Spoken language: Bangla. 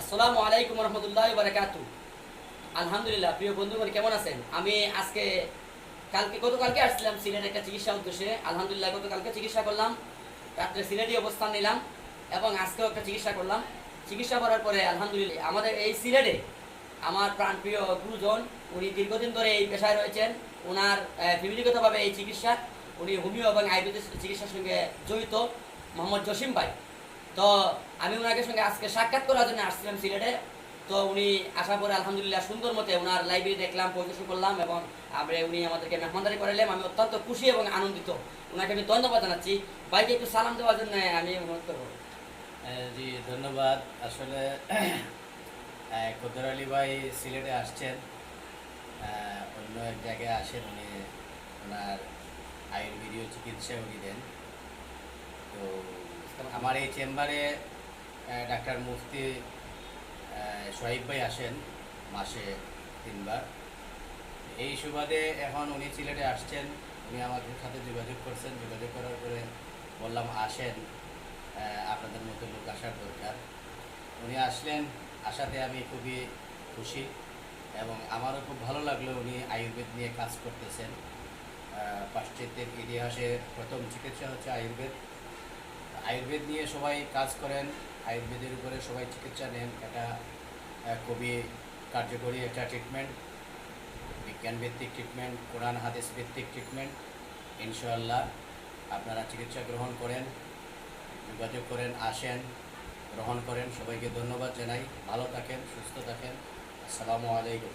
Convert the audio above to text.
আসসালামু আলাইকুম রহমতুল্লাহি ওয়া বারাকাতুহু। আলহামদুলিল্লাহ, প্রিয় বন্ধুগণ কেমন আছেন? আমি আজকে গতকালকে আসছিলাম সিলেট একটা চিকিৎসা উদ্দেশ্যে। আলহামদুলিল্লাহ গতকালকে চিকিৎসা করলাম, রাত্রে সিলেটই অবস্থান নিলাম এবং আজকেও একটা চিকিৎসা করলাম। চিকিৎসা করার পরে আলহামদুলিল্লাহ আমাদের এই সিলেটে আমার প্রাণপ্রিয় গুরুজন, উনি দীর্ঘদিন ধরে এই পেশায় রয়েছেন। ওনার ফ্যামিলিগতভাবে এই চিকিৎসা, উনি হোমিও এবং আয়ুর্বেদিক চিকিৎসার সঙ্গে জড়িত, মোহাম্মদ জসিম ভাই। তো আমি ওনাকে সঙ্গে আজকে সাক্ষাৎ করার জন্য আসছিলাম সিলেটে। তো উনি আসার পরে আলহামদুলিল্লাহ সুন্দর মতে ওনার লাইব্রেরি দেখলাম, পরিদর্শন করলাম এবং উনি আমাদেরকে মেহমানদারি করাইলেন। আমি অত্যন্ত খুশি এবং আনন্দিত। ওনাকে আমি ধন্যবাদ জানাচ্ছি। ভাইকে একটু সালাম দেওয়ার জন্য আমি অনুরোধ করবো। জি ধন্যবাদ। আসলে কদর আলী ভাই সিলেটে আসছেন, অন্য এক জায়গায় আসেন। উনি ওনার আয়ুর্বেদীয় চিকিৎসা উনি দেন। তো আমার এই চেম্বারে ডাক্তার মুফতি সোহাইব ভাই আসেন মাসে 3 বার। এই সুবাদে এখন উনি সিলেটে আসছেন। উনি আমাদের সাথে যোগাযোগ করছেন, যোগাযোগ করার পরে বললাম আসেন, আপনাদের মতো লোক আসার দরকার। উনি আসলেন, আসাতে আমি খুবই খুশি এবং আমারও খুব ভালো লাগলো। উনি আয়ুর্বেদ নিয়ে কাজ করতেছেন। পাশ্চাত্যের ইতিহাসে প্রথম চিকিৎসা হচ্ছে আয়ুর্বেদ। আয়ুর্বেদ নিয়ে সবাই কাজ করেন, আয়ুর্বেদের উপরে সবাই চিকিৎসা নেন। এটা খুবই কার্যকরী একটা ট্রিটমেন্ট, বিজ্ঞানভিত্তিক ট্রিটমেন্ট, কোরআন হাদিস ভিত্তিক ট্রিটমেন্ট। ইনশাআল্লাহ আপনারা চিকিৎসা গ্রহণ করেন, যোগাযোগ করেন, আসেন, গ্রহণ করেন। সবাইকে ধন্যবাদ জানাই। ভালো থাকেন, সুস্থ থাকেন। আসসালামু আলাইকুম।